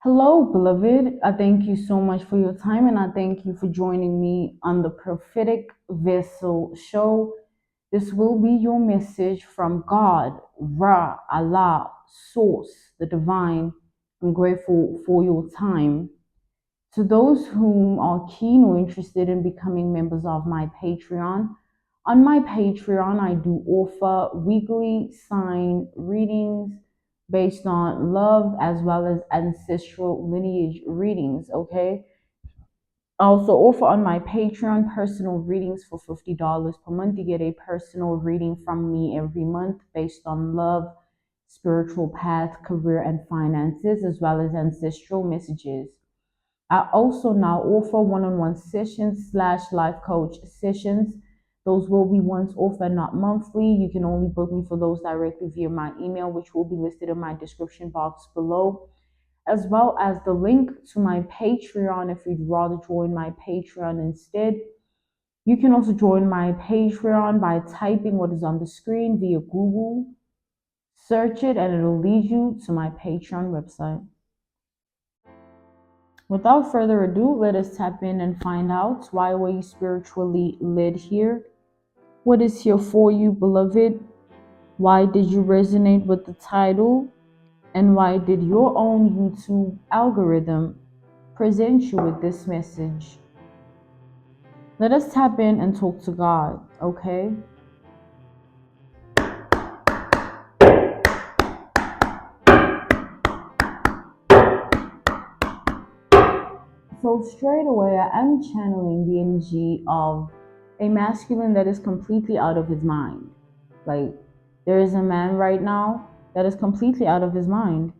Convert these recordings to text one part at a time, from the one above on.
Hello, beloved. I thank you so much for your time and I thank you for joining me on the Prophetic Vessel Show. This will be your message from God, Ra, Allah, Source, the Divine. I'm grateful for your time. To those whom are keen or interested in becoming members of my Patreon, on my Patreon, I do offer weekly sign readings based on love as well as ancestral lineage readings. Okay. I also offer on my Patreon personal readings for $50 per month. You get a personal reading from me every month based on love, spiritual path, career, and finances, as well as ancestral messages. I also now offer one-on-one sessions / life coach sessions. Those will be once off and not monthly. You can only book me for those directly via my email, which will be listed in my description box below, as well as the link to my Patreon if you'd rather join my Patreon instead. You can also join my Patreon by typing what is on the screen via Google. Search it and it'll lead you to my Patreon website. Without further ado, let us tap in and find out, why were you spiritually led here? What is here for you, beloved? Why did you resonate with the title? And why did your own YouTube algorithm present you with this message? Let us tap in and talk to God, okay? So straight away, I am channeling the energy of a masculine that is completely out of his mind. Like, there is a man right now that is completely out of his mind.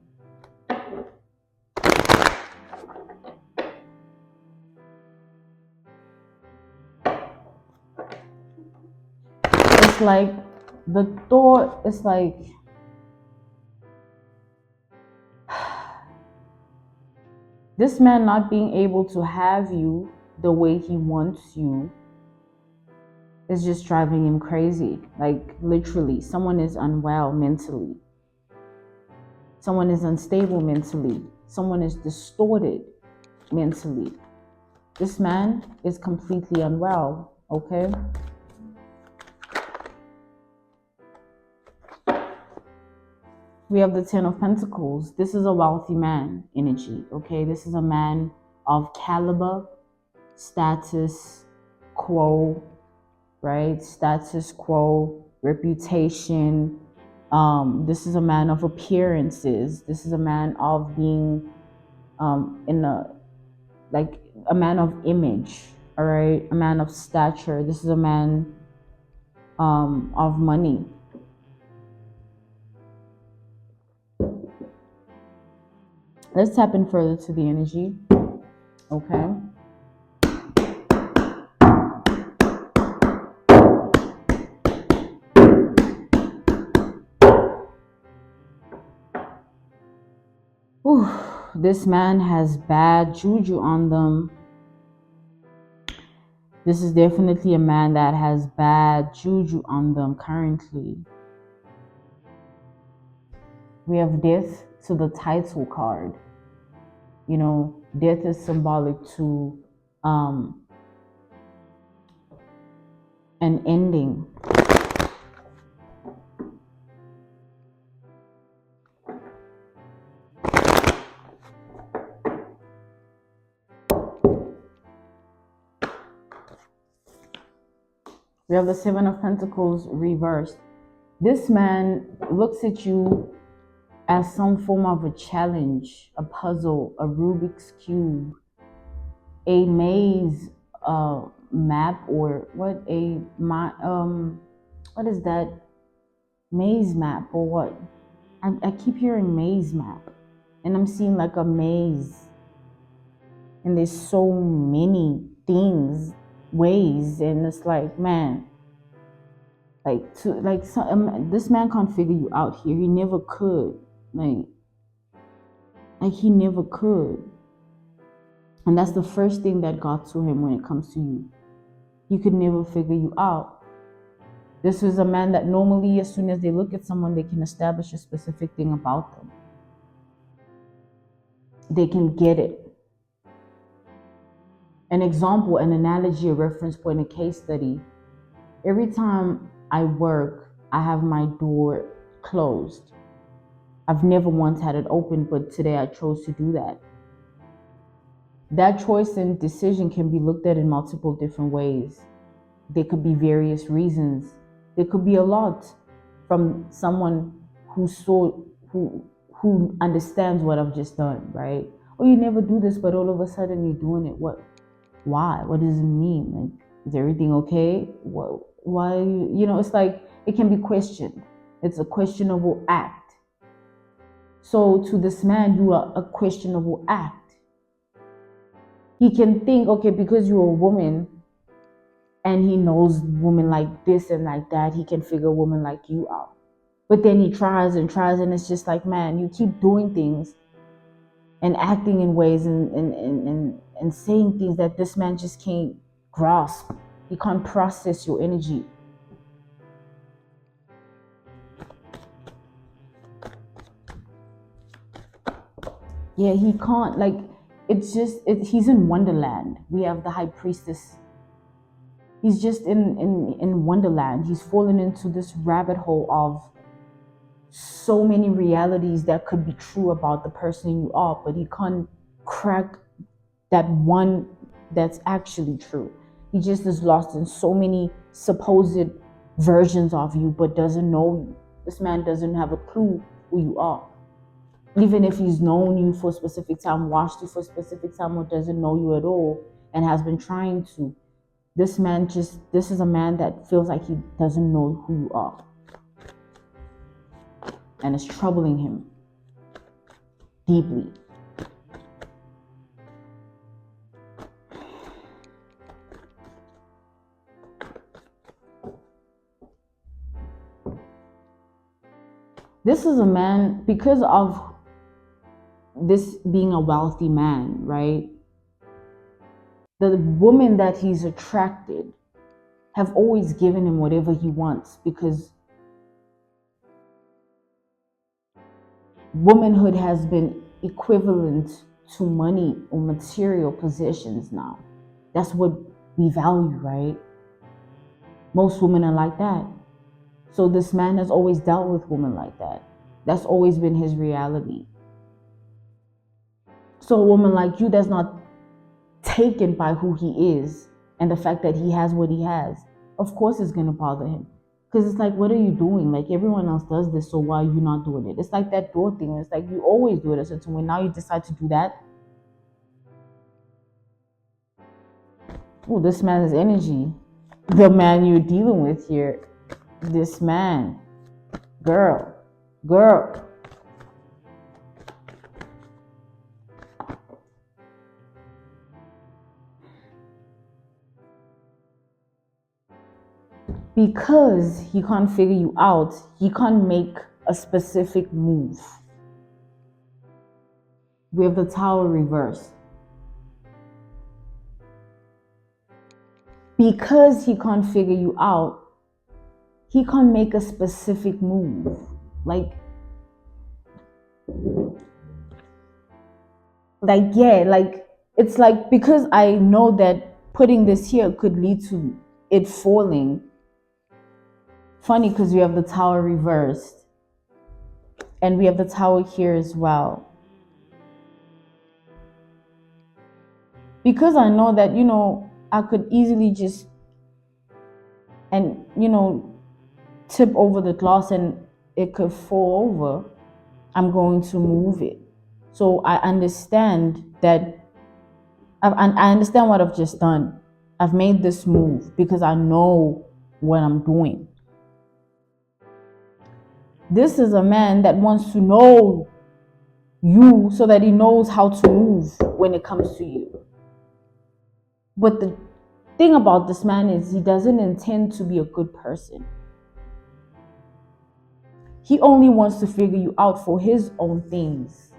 It's like the thought is like, this man not being able to have you the way he wants you is just driving him crazy. Like, literally, someone is unwell mentally. Someone is unstable mentally. Someone is distorted mentally. This man is completely unwell, okay? We have the Ten of Pentacles. This is a wealthy man energy, okay? This is a man of caliber, status quo, right? Status quo, reputation. This is a man of appearances. This is a man of being like a man of image, all right? A man of stature. This is a man of money. Let's tap in further to the energy, okay? Whew, this man has bad juju on them. This is definitely a man that has bad juju on them currently. We have death to the title card. You know, death is symbolic to an ending. We have the Seven of Pentacles reversed. This man looks at you as some form of a challenge, a puzzle, a Rubik's Cube, a maze map, or what is that? Maze map or what? I keep hearing maze map, and I'm seeing like a maze, and there's so many things, ways, and it's like, man, this man can't figure you out here. He never could, like he never could. And that's the first thing that got to him when it comes to you. He could never figure you out. This is a man that normally, as soon as they look at someone, they can establish a specific thing about them. they can get it. An example, an analogy, a reference point, a case study. Every time I work, I have my door closed. I've never once had it open, but today I chose to do that. That choice and decision can be looked at in multiple different ways. There could be various reasons. There could be a lot from someone who understands what I've just done, right? Oh, you never do this, but all of a sudden you're doing it. What? Why? What does it mean? Like, is everything okay? Why? It's like it can be questioned. It's a questionable act. So to this man, you are a questionable act. He can think, okay, because you're a woman and he knows women like this and like that, he can figure a woman like you out. But then he tries and tries, and it's just like, man, you keep doing things and acting in ways and saying things that this man just can't grasp. He can't process your energy. Yeah, he can't. Like, he's in Wonderland. We have the high priestess. He's just in Wonderland. He's fallen into this rabbit hole of so many realities that could be true about the person you are, but he can't crack that one that's actually true. He just is lost in so many supposed versions of you, but doesn't know you. This man doesn't have a clue who you are. Even if he's known you for a specific time, watched you for a specific time, or doesn't know you at all and has been trying to, this is a man that feels like he doesn't know who you are. And it's troubling him deeply. This is a man, because of this being a wealthy man, right? The women that he's attracted have always given him whatever he wants, because womanhood has been equivalent to money or material possessions now. That's what we value, right? Most women are like that. So this man has always dealt with women like that. That's always been his reality. So a woman like you that's not taken by who he is and the fact that he has what he has, of course it's going to bother him. Because it's like, what are you doing? Like, everyone else does this, so why are you not doing it? It's like that door thing. It's like you always do it at a certain way. Now you decide to do that. Oh, this man's energy. The man you're dealing with here. This man. Girl. Because he can't figure you out, he can't make a specific move. We have the Tower reversed. Because he can't figure you out, he can't make a specific move. It's like, because I know that putting this here could lead to it falling. Funny, because we have the Tower reversed. And we have the Tower here as well. Because I know that, I could easily just, tip over the glass and it could fall over. I'm going to move it. So I understand that, I understand what I've just done. I've made this move because I know what I'm doing. This is a man that wants to know you so that he knows how to move when it comes to you. But the thing about this man is he doesn't intend to be a good person. He only wants to figure you out for his own things.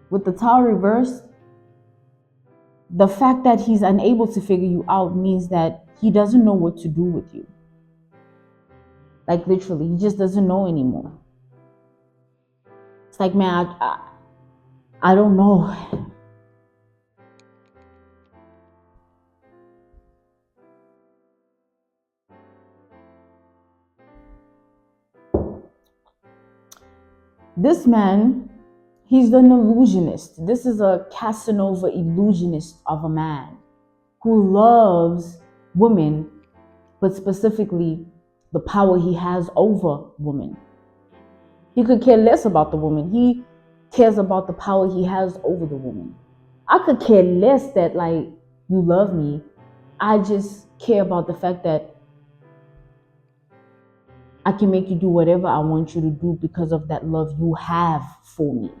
With the Tower reversed, the fact that he's unable to figure you out means that he doesn't know what to do with you. Like, literally, he just doesn't know anymore. It's like, man, I don't know. This man, he's an illusionist. This is a Casanova illusionist of a man who loves women, but specifically the power he has over women. He could care less about the woman. He cares about the power he has over the woman. I could care less that, like, you love me. I just care about the fact that I can make you do whatever I want you to do because of that love you have for me.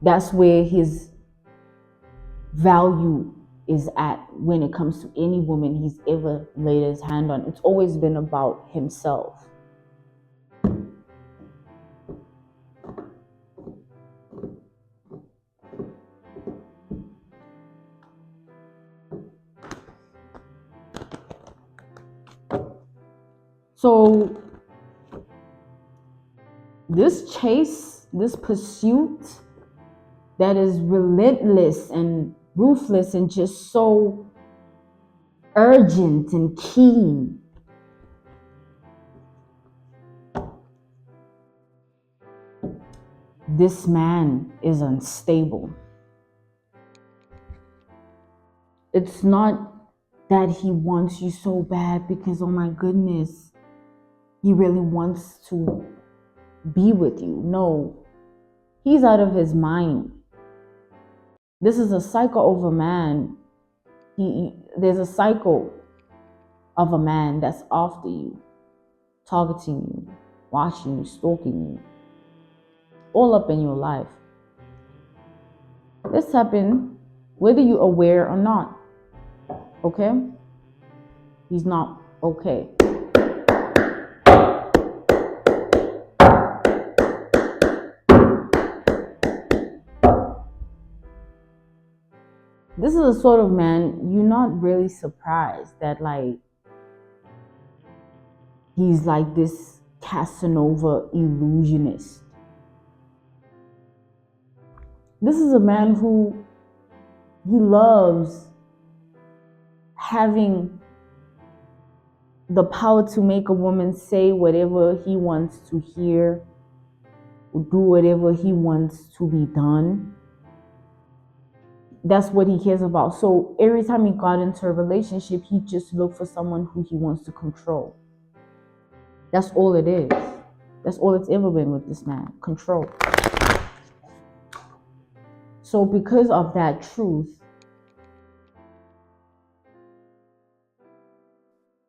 That's where his value is at when it comes to any woman he's ever laid his hand on. It's always been about himself. So this chase, this pursuit that is relentless and ruthless and just so urgent and keen, this man is unstable. It's not that he wants you so bad because, oh my goodness, he really wants to be with you. No, he's out of his mind. This is a cycle of a man. There's a cycle of a man that's after you, targeting you, watching you, stalking you, all up in your life. This happens whether you're aware or not. Okay? He's not okay. This is a sort of man you're not really surprised that, like, he's like this Casanova illusionist. This is a man who he loves having the power to make a woman say whatever he wants to hear, or do whatever he wants to be done. That's what he cares about. So every time he got into a relationship, he just looked for someone who he wants to control. That's all it is. That's all it's ever been with this man, control. So because of that truth,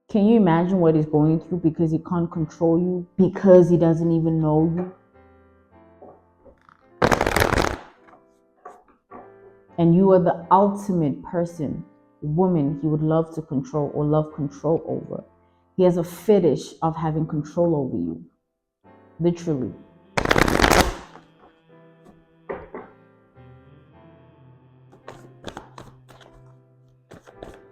can you imagine what he's going through because he can't control you, because he doesn't even know you? And you are the ultimate person, woman he would love to control or love control over. He has a fetish of having control over you, literally.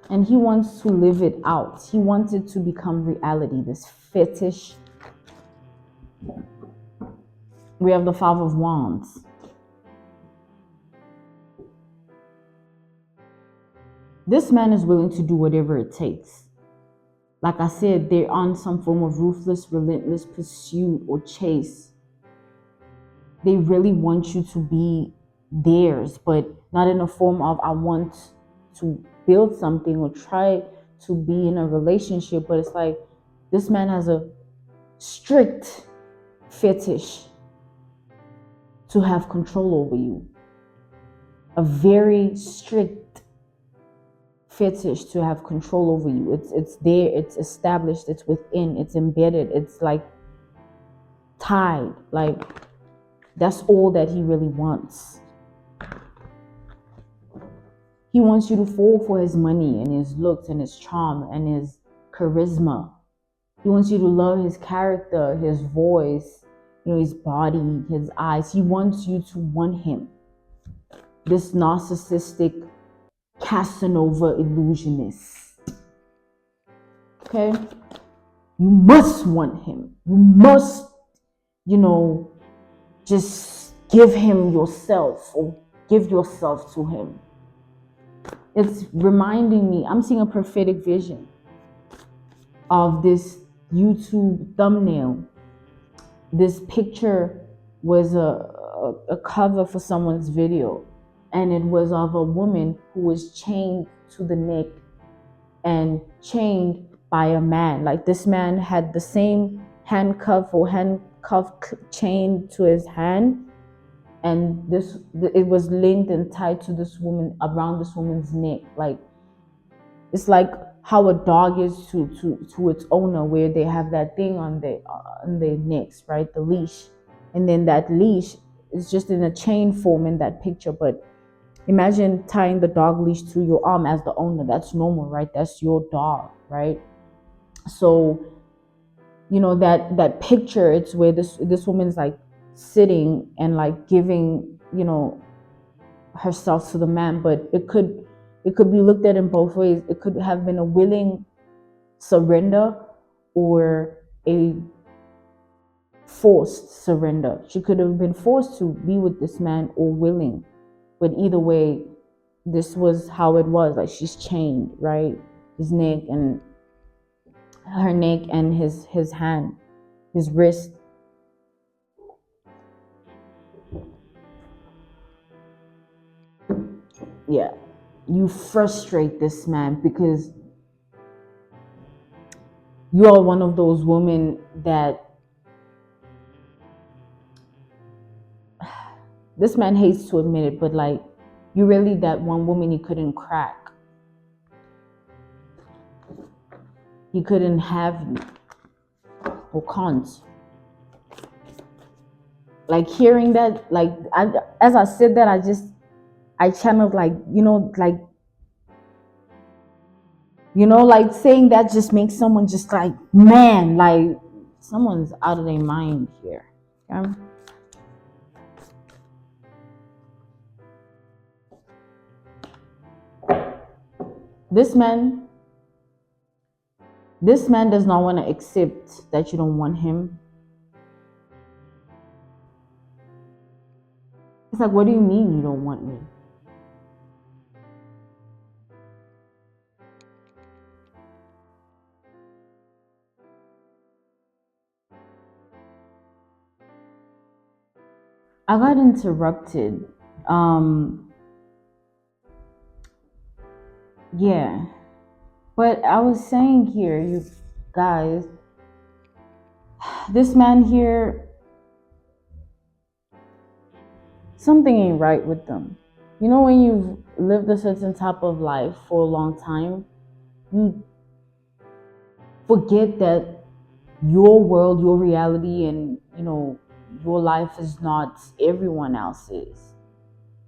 And he wants to live it out. He wants it to become reality, this fetish. We have the Five of Wands. This man is willing to do whatever it takes. Like I said, they're on some form of ruthless, relentless pursuit or chase. They really want you to be theirs, but not in a form of, I want to build something or try to be in a relationship. But it's like, this man has a strict fetish to have control over you. A very strict fetish to have control over you. It's there, it's established, it's within, it's embedded, it's like tied. Like, that's all that he really wants. He wants you to fall for his money and his looks and his charm and his charisma. He wants you to love his character, his voice, his body, his eyes. He wants you to want him. This narcissistic Casanova illusionist. Okay? You must want him. You must, just give him yourself, or give yourself to him. It's reminding me, I'm seeing a prophetic vision of this YouTube thumbnail. This picture was a cover for someone's video, and it was of a woman who was chained to the neck and chained by a man. Like, this man had the same handcuff chain to his hand, and it was linked and tied to this woman, around this woman's neck. Like, it's like how a dog is to its owner, where they have that thing on their necks, right? The leash. And then that leash is just in a chain form in that picture. But imagine tying the dog leash to your arm as the owner. That's normal, right? That's your dog, right? So, that picture, it's where this woman's like sitting and like giving, herself to the man. But it could be looked at in both ways. It could have been a willing surrender or a forced surrender. She could have been forced to be with this man, or willing. But either way, this was how it was. Like, she's chained, right? His neck and her neck, and his hand, his wrist. Yeah, you frustrate this man because you are one of those women that this man hates to admit it, but like, you really that one woman he couldn't crack. He couldn't have you, or can't. Like, hearing that, like, as I said that, I channeled, like, like saying that just makes someone just like, man, like someone's out of their mind here. Okay? This man does not want to accept that you don't want him. It's like, what do you mean you don't want me? I got interrupted. Yeah. But I was saying here, you guys, this man here, something ain't right with them. When you've lived a certain type of life for a long time, you forget that your world, your reality, and your life is not everyone else's.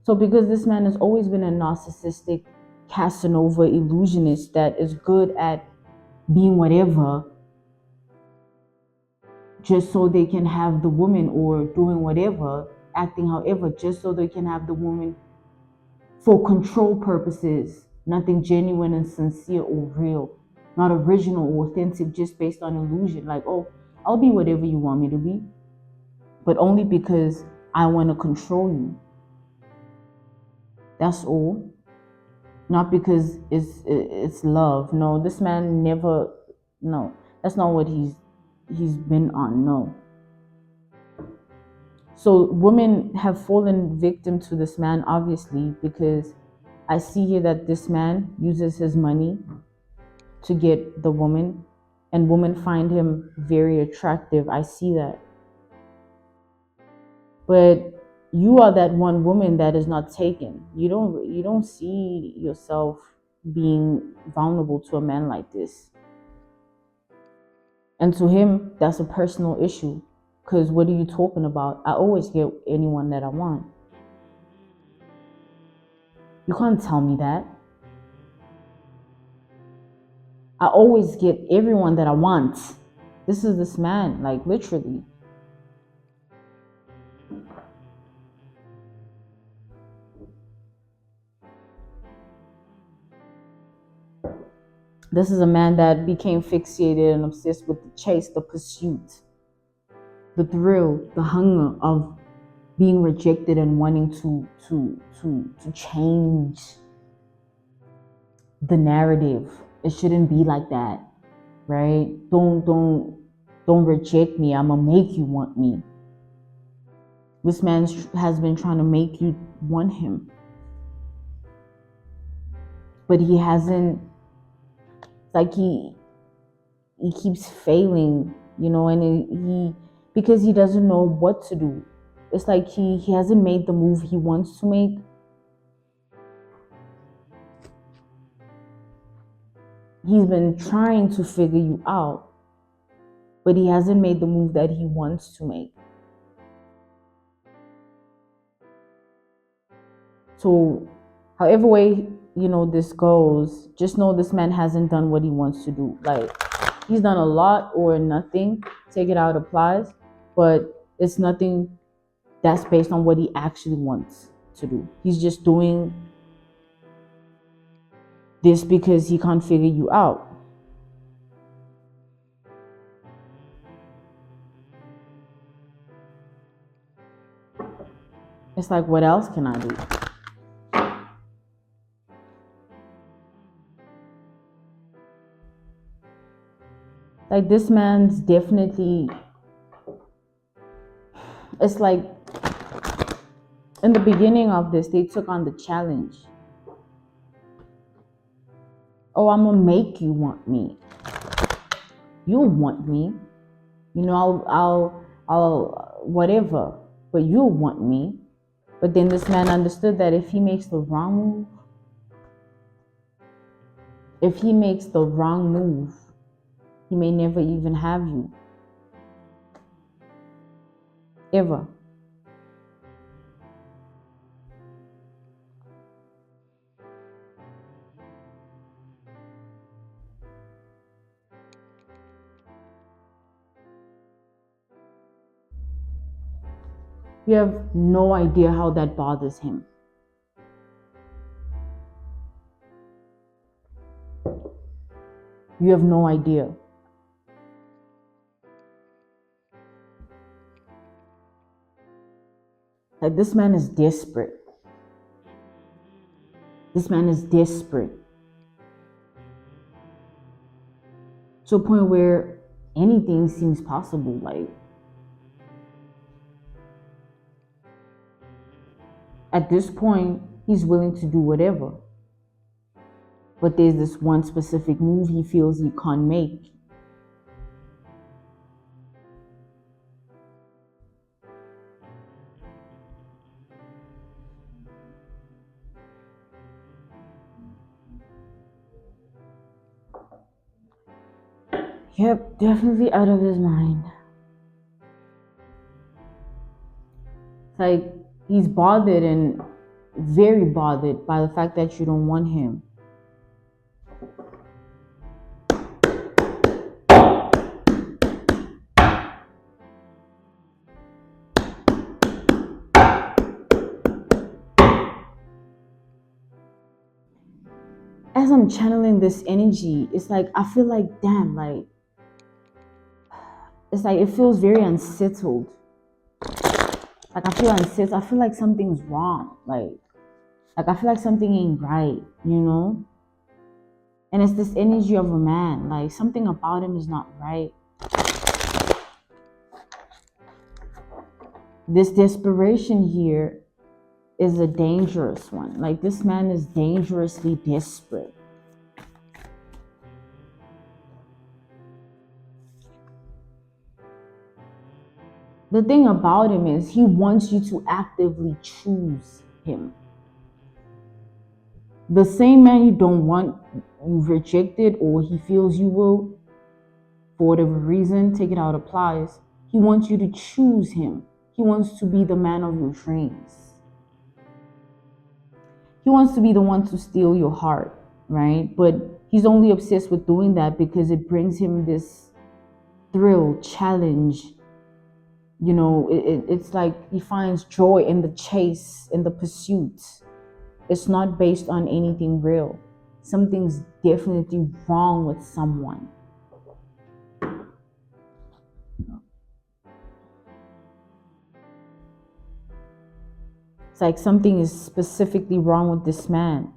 So because this man has always been a narcissistic Casanova illusionist that is good at being whatever just so they can have the woman, or doing whatever, acting however, just so they can have the woman for control purposes. Nothing genuine and sincere or real, not original or authentic, just based on illusion. Like, oh, I'll be whatever you want me to be, but only because I want to control you. That's all. Not because it's love. No, this man never. No, that's not what he's been on. No. So women have fallen victim to this man, obviously, because I see here that this man uses his money to get the woman, and women find him very attractive. I see that. But you are that one woman that is not taken. You don't see yourself being vulnerable to a man like this. And to him, that's a personal issue. Because what are you talking about? I always get anyone that I want. You can't tell me that. I always get everyone that I want. This is this man, like, literally. This is a man that became fixated and obsessed with the chase, the pursuit, the thrill, the hunger of being rejected and wanting to change the narrative. It shouldn't be like that, right? Don't reject me. I'm gonna make you want me. This man has been trying to make you want him, but he hasn't. It's like he keeps failing, and he because he doesn't know what to do. It's like he hasn't made the move he wants to make. He's been trying to figure you out, but he hasn't made the move that he wants to make. So however way this goes, just know this man hasn't done what he wants to do. Like, he's done a lot or nothing. Take it out applies, but it's nothing that's based on what he actually wants to do. He's just doing this because he can't figure you out. It's like, what else can I do? Like, this man's definitely, it's like, in the beginning of this, they took on the challenge. Oh, I'm gonna make you want me. You'll want me. I'll whatever, but you'll want me. But then this man understood that if he makes the wrong move, he may never even have you. Ever. You have no idea how that bothers him. You have no idea. Like, this man is desperate. This man is desperate. To a point where anything seems possible. Like, at this point, he's willing to do whatever. But there's this one specific move he feels he can't make. Yep, definitely out of his mind. It's like, he's bothered and very bothered by the fact that you don't want him. As I'm channeling this energy, it's like, I feel like, damn, like, it's like, it feels very unsettled. Like, I feel unsettled. I feel like something's wrong. Like I feel like something ain't right, And it's this energy of a man. Like, something about him is not right. This desperation here is a dangerous one. Like, this man is dangerously desperate. The thing about him is he wants you to actively choose him. The same man you don't want, you've rejected, or he feels you will, for whatever reason, take it out applies. He wants you to choose him. He wants to be the man of your dreams. He wants to be the one to steal your heart, right? But he's only obsessed with doing that because it brings him this thrill, challenge. It's like he finds joy in the chase, in the pursuit. It's not based on anything real. Something's definitely wrong with someone. It's like something is specifically wrong with this man.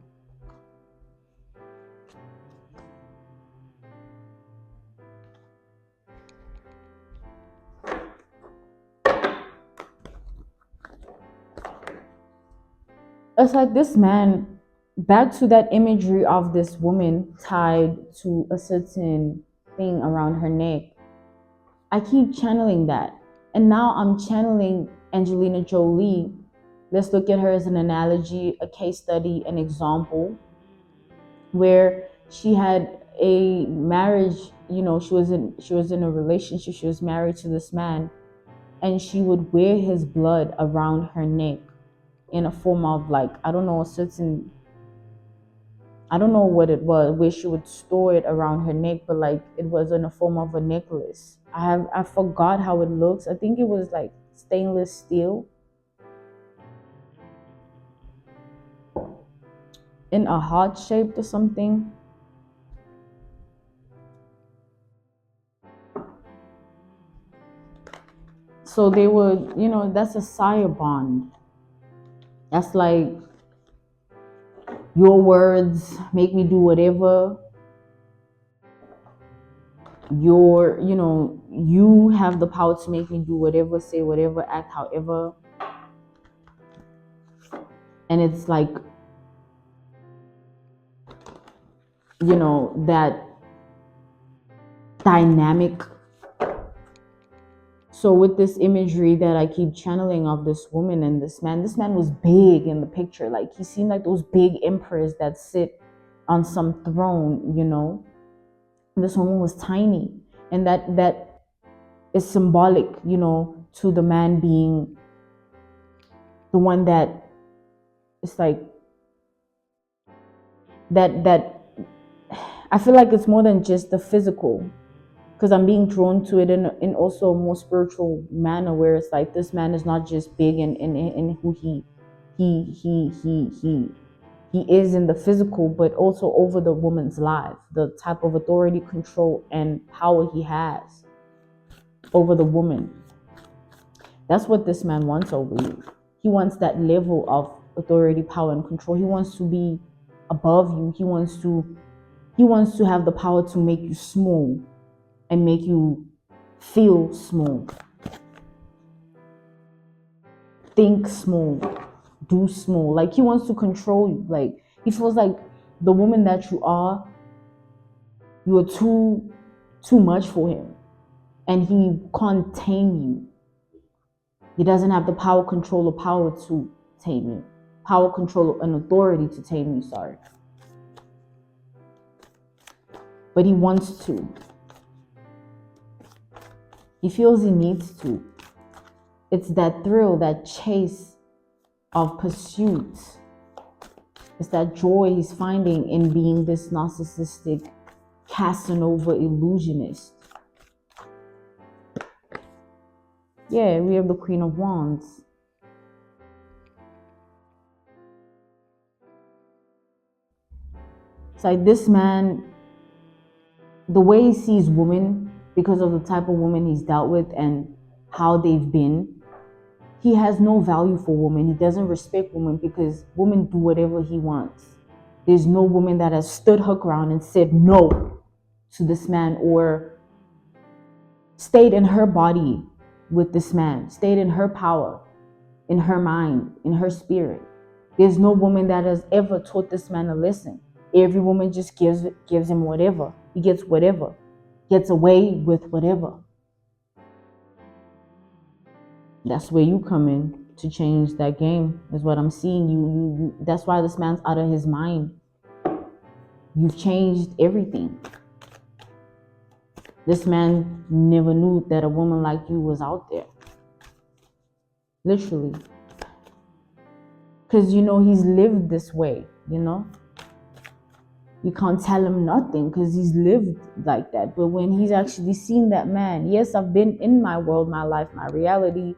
It's like this man, back to that imagery of this woman tied to a certain thing around her neck. I keep channeling that. And now I'm channeling Angelina Jolie. Let's look at her as an analogy, a case study, an example, where she had a marriage, she was in a relationship, she was married to this man, and she would wear his blood around her neck in a form of, like, I don't know what it was, where she would store it around her neck, but like it was in a form of a necklace. I forgot how it looks. I think it was like stainless steel in a heart shaped or something. So they would, that's a sire bond. That's like, your words make me do whatever. You have the power to make me do whatever, say whatever, act however. And it's like, that dynamic. So with this imagery that I keep channeling of this woman and this man was big in the picture. Like, he seemed like those big emperors that sit on some throne, This woman was tiny. And that is symbolic, to the man being the one that it's like that I feel like it's more than just the physical, because I'm being drawn to it in also a more spiritual manner, where it's like this man is not just big in who he is in the physical, but also over the woman's life, the type of authority, control, and power he has over the woman. That's what this man wants over you. He wants that level of authority, power, and control. He wants to be above you. He wants to have the power to make you small and make you feel small, think small, do small. Like, he wants to control you. Like, he feels like the woman that you are too much for him, and he can't tame you. He doesn't have the power, control, or power to tame you. Power, control, and authority to tame you, sorry. But he wants to. He feels he needs to. It's that thrill, that chase of pursuit. It's that joy he's finding in being this narcissistic Casanova illusionist. Yeah, we have the Queen of Wands. It's like this man, the way he sees women, because of the type of women he's dealt with and how they've been, he has no value for women. He doesn't respect women because women do whatever he wants. There's no woman that has stood her ground and said no to this man, or stayed in her body with this man, stayed in her power, in her mind, in her spirit. There's no woman that has ever taught this man a lesson. Every woman just gives him whatever. He gets whatever, gets away with whatever. That's where you come in to change that game, is what I'm seeing. You that's why this man's out of his mind. You've changed everything. This man never knew that a woman like you was out there. Literally. Because, he's lived this way, You can't tell him nothing because he's lived like that. But when he's actually seen that man, yes, I've been in my world, my life, my reality.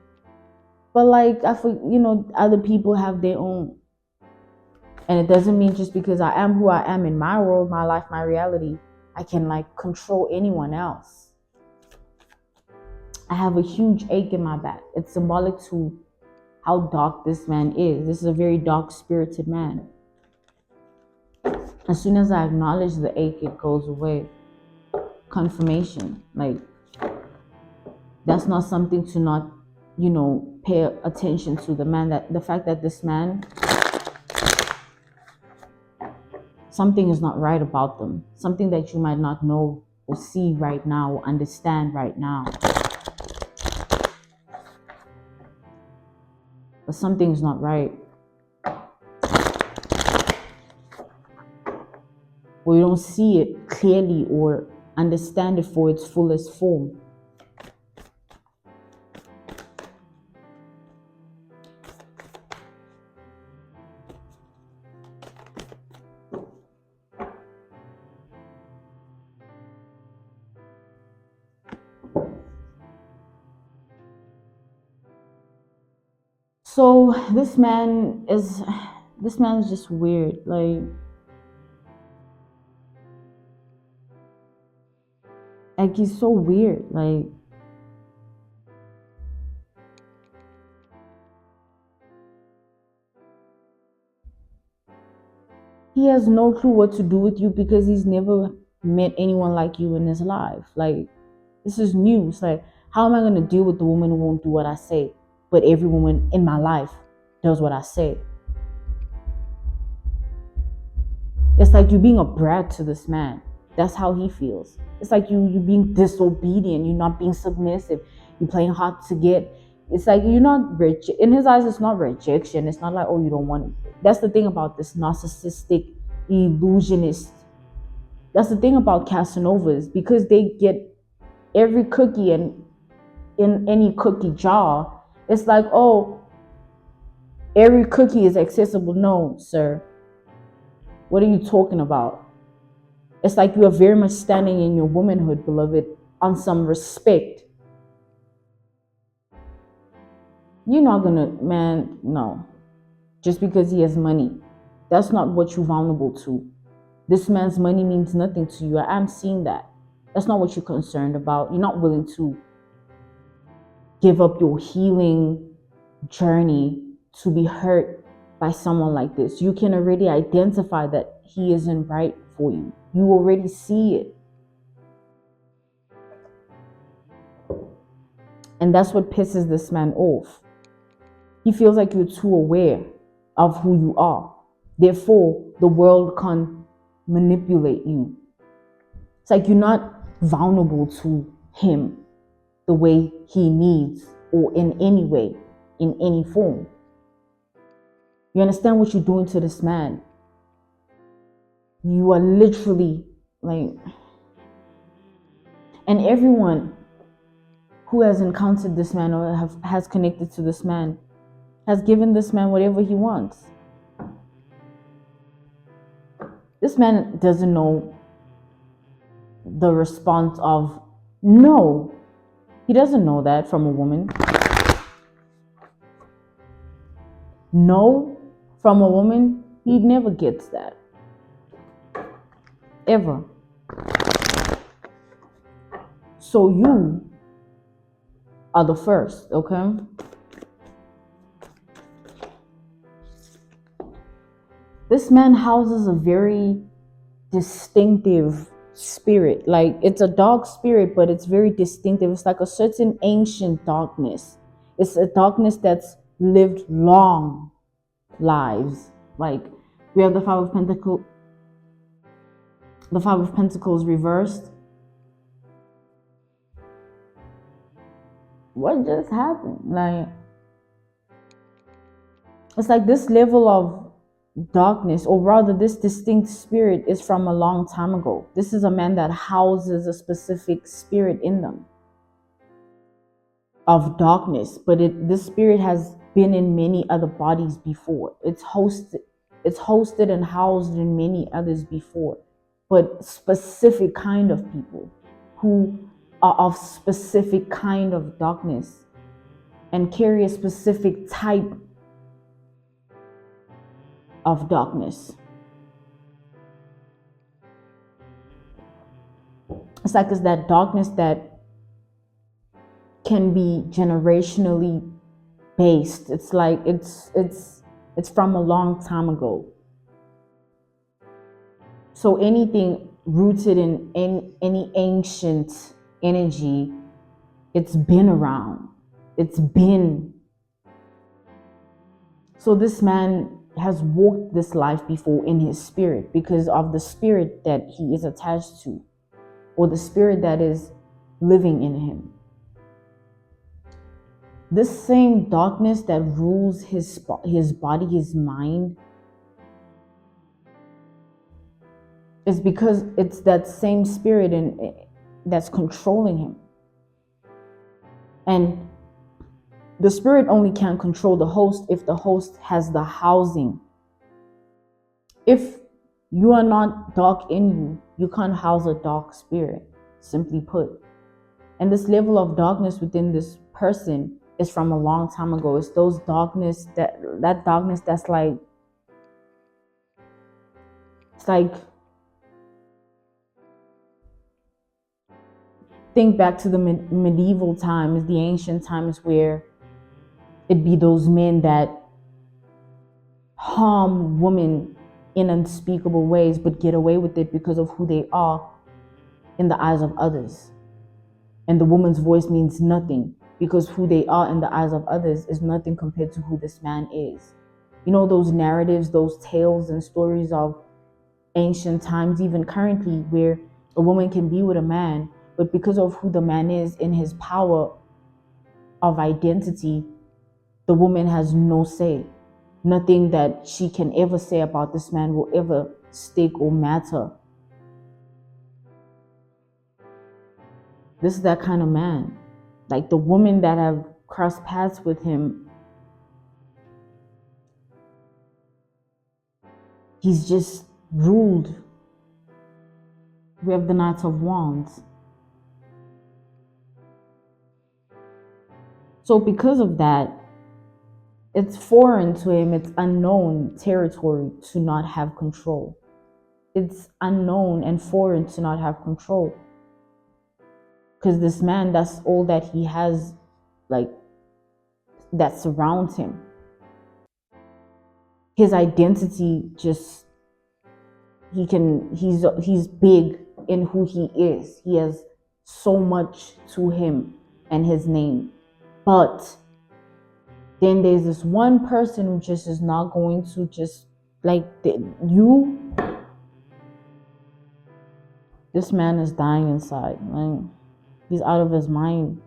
But like, other people have their own. And it doesn't mean just because I am who I am in my world, my life, my reality, I can control anyone else. I have a huge ache in my back. It's symbolic to how dark this man is. This is a very dark spirited man. As soon as I acknowledge the ache, it goes away. Confirmation. Like, that's not something to not, pay attention to. The fact that this man, something is not right about them. Something that you might not know or see right now or understand right now. But something is not right. Or you don't see it clearly or understand it for its fullest form. So this man is just weird. Like he's so weird. Like, he has no clue what to do with you because he's never met anyone like you in his life. Like, this is new. It's like, how am I going to deal with the woman who won't do what I say? But every woman in my life does what I say. It's like you being a brat to this man. That's how he feels. It's like you being disobedient. You're not being submissive. You're playing hard to get. It's like you're not rich. In his eyes, it's not rejection. It's not like, oh, you don't want it. That's the thing about this narcissistic illusionist. That's the thing about Casanovas, because they get every cookie and in any cookie jar. It's like, oh, every cookie is accessible. No, sir. What are you talking about? It's like you are very much standing in your womanhood, beloved, on some respect. You're not gonna, man, no. Just because he has money. That's not what you're vulnerable to. This man's money means nothing to you. I'm seeing that. That's not what you're concerned about. You're not willing to give up your healing journey to be hurt by someone like this. You can already identify that he isn't right for you. You already see it. And that's what pisses this man off. He feels like you're too aware of who you are. Therefore, the world can't manipulate you. It's like you're not vulnerable to him the way he needs, or in any way, in any form. You understand what you're doing to this man? You are literally like, and everyone who has encountered this man or has connected to this man has given this man whatever he wants. This man doesn't know the response of no. He doesn't know that from a woman. No from a woman, he never gets that. Ever. So you are the first, okay? This man houses a very distinctive spirit. Like, it's a dark spirit, but it's very distinctive. It's like a certain ancient darkness. It's a darkness that's lived long lives. Like, we have the Five of Pentacles. The Five of Pentacles reversed. What just happened? Like, it's like this level of darkness, or rather this distinct spirit, is from a long time ago. This is a man that houses a specific spirit in them of darkness, but this spirit has been in many other bodies before. It's hosted and housed in many others before, but specific kind of people who are of specific kind of darkness and carry a specific type of darkness. It's like it's that darkness that can be generationally based. It's like it's from a long time ago. So anything rooted in any ancient energy, it's been around. It's been. So this man has walked this life before in his spirit because of the spirit that he is attached to, or the spirit that is living in him. This same darkness that rules his body, his mind, is because it's that same spirit that's controlling him. And the spirit only can control the host if the host has the housing. If you are not dark in you, you can't house a dark spirit, simply put. And this level of darkness within this person is from a long time ago. It's those darkness, that darkness that's like, it's like, think back to the medieval times, the ancient times, where it'd be those men that harm women in unspeakable ways, but get away with it because of who they are in the eyes of others. And the woman's voice means nothing because who they are in the eyes of others is nothing compared to who this man is. You know, those narratives, those tales and stories of ancient times, even currently, where a woman can be with a man, but because of who the man is in his power of identity, the woman has no say. Nothing that she can ever say about this man will ever stick or matter. This is that kind of man. Like the women that have crossed paths with him, he's just ruled. We have the Knight of Wands. So because of that, it's foreign to him, it's unknown territory to not have control. It's unknown and foreign to not have control. Because this man, that's all that he has, like, that surrounds him. His identity just, he's big in who he is. He has so much to him and his name. But then there's this one person who just is not going to just, like, this man is dying inside. Like, he's out of his mind.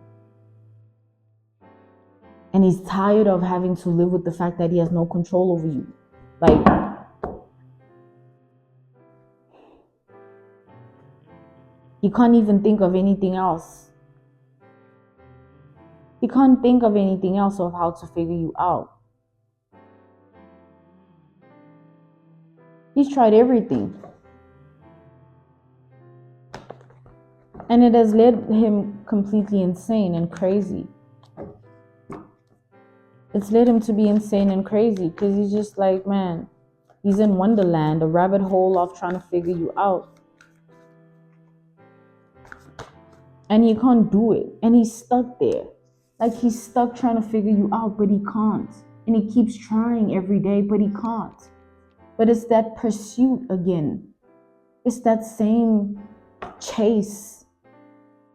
And he's tired of having to live with the fact that he has no control over you. Like, he can't even think of anything else. He can't think of anything else of how to figure you out. He's tried everything. And it has led him completely insane and crazy. It's led him to be insane and crazy because he's just like, man, he's in Wonderland, a rabbit hole of trying to figure you out. And he can't do it. And he's stuck there. Like, he's stuck trying to figure you out, but he can't. And he keeps trying every day, but he can't. But it's that pursuit again. It's that same chase.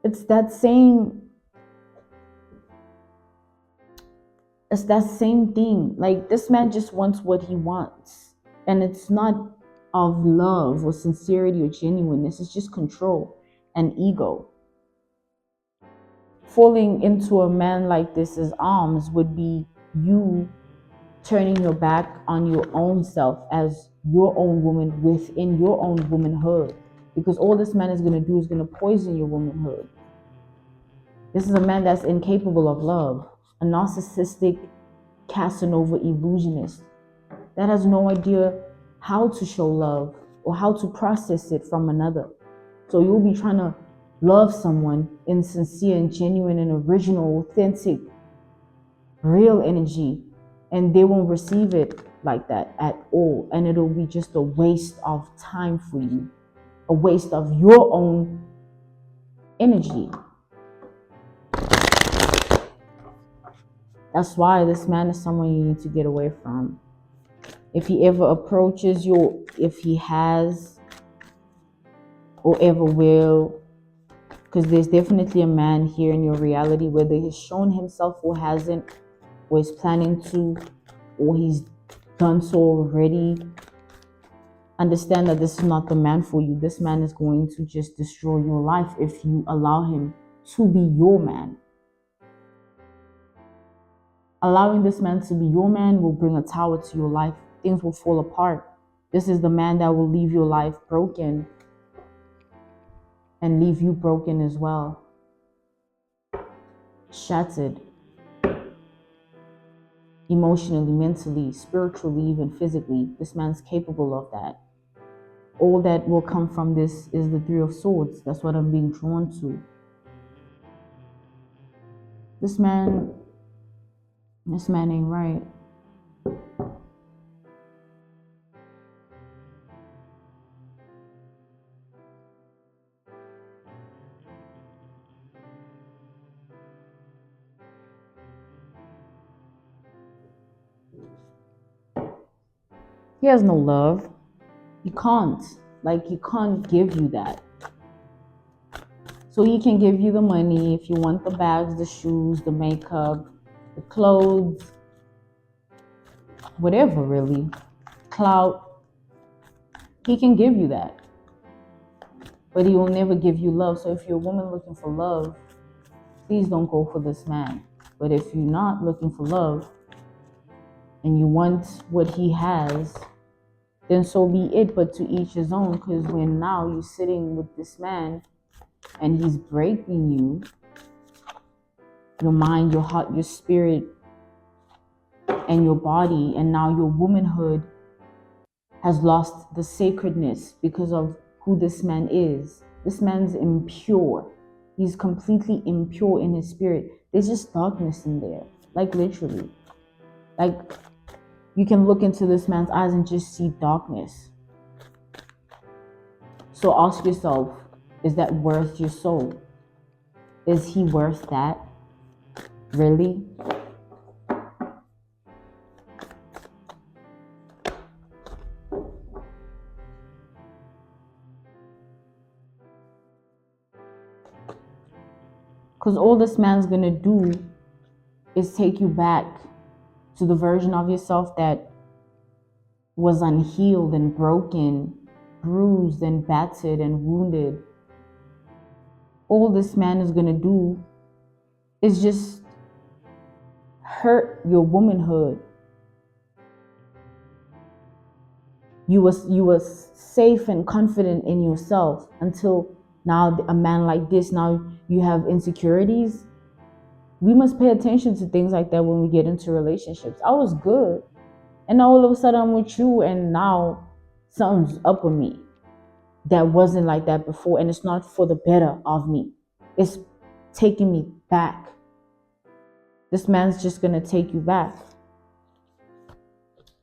It's that same thing. Like, this man just wants what he wants. And it's not of love or sincerity or genuineness. It's just control and ego. Falling into a man like this's arms would be you turning your back on your own self as your own woman within your own womanhood. Because all this man is going to do is going to poison your womanhood. This is a man that's incapable of love. A narcissistic Casanova illusionist that has no idea how to show love or how to process it from another. So you'll be trying to love someone in sincere and genuine and original, authentic, real energy, and they won't receive it like that at all. And it'll be just a waste of time for you, a waste of your own energy. That's why this man is someone you need to get away from. If he ever approaches you, if he has or ever will, because there's definitely a man here in your reality, whether he's shown himself or hasn't, or is planning to, or he's done so already. Understand that this is not the man for you. This man is going to just destroy your life if you allow him to be your man. Allowing this man to be your man will bring a tower to your life. Things will fall apart. This is the man that will leave your life broken and leave you broken as well. Shattered. Emotionally, mentally, spiritually, even physically. This man's capable of that. All that will come from this is the Three of Swords. That's what I'm being drawn to. This man ain't right. He has no love. He can't. Like, he can't give you that. So he can give you the money if you want the bags, the shoes, the makeup, the clothes, whatever really. Clout. He can give you that. But he will never give you love. So if you're a woman looking for love, please don't go for this man. But if you're not looking for love and you want what he has, then so be it. But to each his own. Because when now you're sitting with this man and he's breaking you, your mind, your heart, your spirit, and your body, and now your womanhood has lost the sacredness because of who this man is. This man's impure. He's completely impure in his spirit. There's just darkness in there. Like, literally. Like, you can look into this man's eyes and just see darkness. So ask yourself, is that worth your soul? Is he worth that? Really? Because all this man's gonna do is take you back to the version of yourself that was unhealed and broken, bruised and battered and wounded. All this man is gonna do is just hurt your womanhood. You was safe and confident in yourself until now a man like this, now you have insecurities. We must pay attention to things like that when we get into relationships. I was good, and now all of a sudden I'm with you, and now something's up with me that wasn't like that before, and it's not for the better of me. It's taking me back. This man's just gonna take you back.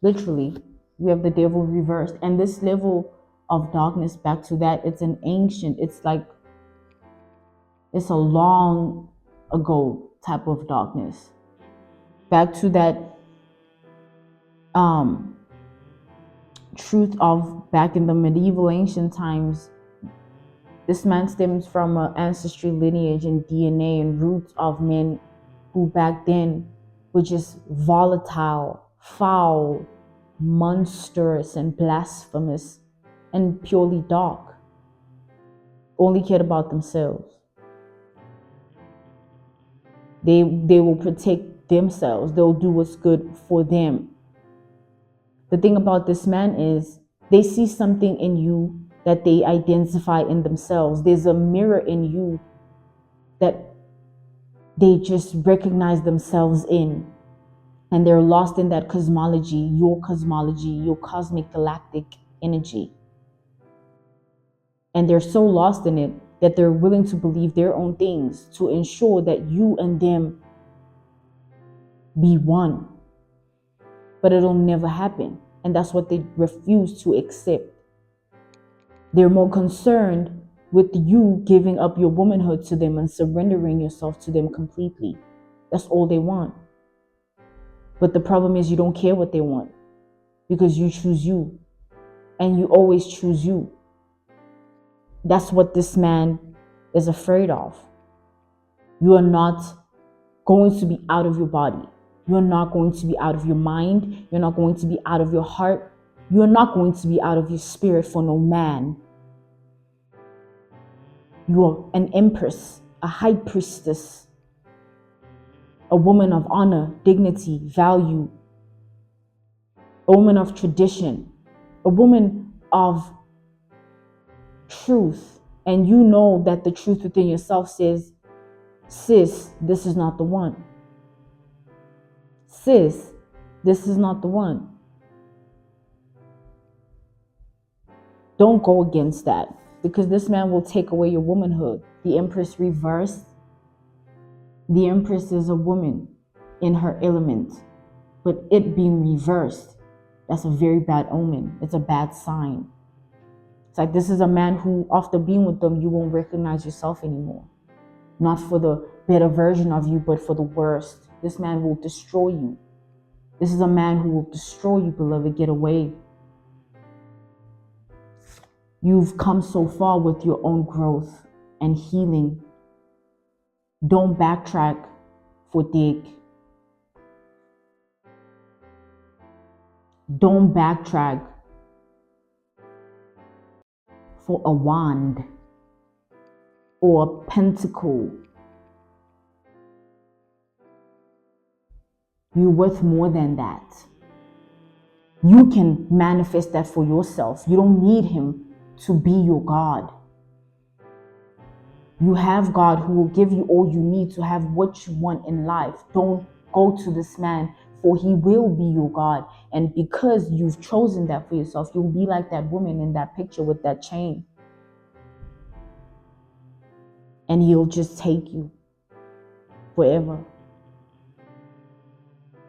Literally, we have the devil reversed, and this level of darkness, back to that, it's an ancient, it's like, it's a long ago type of darkness. Back to that truth of back in the medieval ancient times. This man stems from an ancestry lineage and DNA and roots of men who back then were just volatile, foul, monstrous and blasphemous and purely dark. Only cared about themselves. They will protect themselves. They'll do what's good for them. The thing about this man is they see something in you that they identify in themselves. There's a mirror in you that they just recognize themselves in. And they're lost in that cosmology, your cosmic galactic energy. And they're so lost in it that they're willing to believe their own things to ensure that you and them be one. But it'll never happen. And that's what they refuse to accept. They're more concerned with you giving up your womanhood to them and surrendering yourself to them completely. That's all they want. But the problem is you don't care what they want because you choose you, and you always choose you. That's what this man is afraid of. You are not going to be out of your body. You're not going to be out of your mind. You're not going to be out of your heart. You're not going to be out of your spirit for no man. You are an empress, a high priestess, a woman of honor, dignity, value, a woman of tradition, a woman of truth. And you know that the truth within yourself says, sis, this is not the one. Sis, this is not the one. Don't go against that, because this man will take away your womanhood. The Empress reversed. The Empress is a woman in her element, but it being reversed, that's a very bad omen. It's a bad sign. It's like this is a man who, after being with them, you won't recognize yourself anymore. Not for the better version of you, but for the worst. This man will destroy you. This is a man who will destroy you, beloved. Get away. You've come so far with your own growth and healing. Don't backtrack for dig. Don't backtrack for a wand or a pentacle. You're worth more than that. You can manifest that for yourself. You don't need him to be your God. You have God who will give you all you need to have what you want in life. Don't go to this man, for he will be your God. And because you've chosen that for yourself, you'll be like that woman in that picture with that chain. And he'll just take you forever.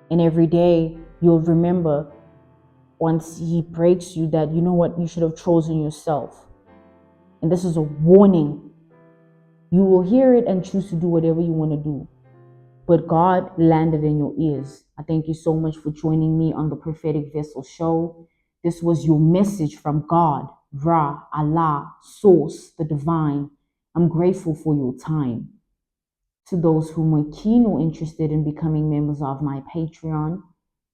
And every day you'll remember, once he breaks you, that you know what, you should have chosen yourself. And this is a warning. You will hear it and choose to do whatever you want to do. But God landed in your ears. I thank you so much for joining me on the Prophetic Vessel Show. This was your message from God, Ra, Allah, Source, the Divine. I'm grateful for your time. To those who are keen or interested in becoming members of my Patreon,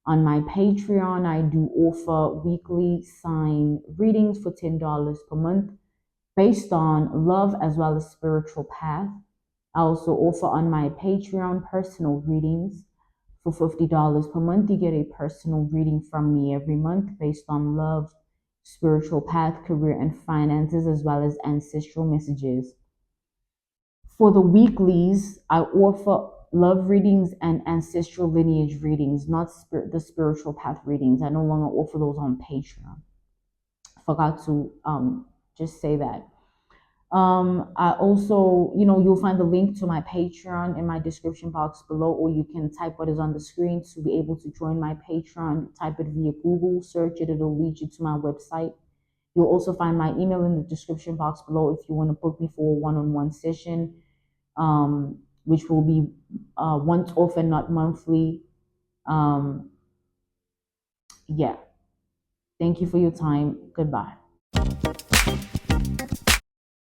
on my Patreon, I do offer weekly sign readings for $10 per month based on love as well as spiritual path. I also offer on my Patreon personal readings for $50 per month. You get a personal reading from me every month based on love, spiritual path, career, and finances, as well as ancestral messages. For the weeklies, I offer love readings and ancestral lineage readings, not the spiritual path readings. I no longer offer those on Patreon. Forgot to just say that. I also, you'll find the link to my Patreon in my description box below, or you can type what is on the screen to be able to join my Patreon. Type it via Google, search it, it'll lead you to my website. You'll also find my email in the description box below if you want to book me for a one-on-one session, which will be once off and not monthly. Yeah. Thank you for your time. Goodbye.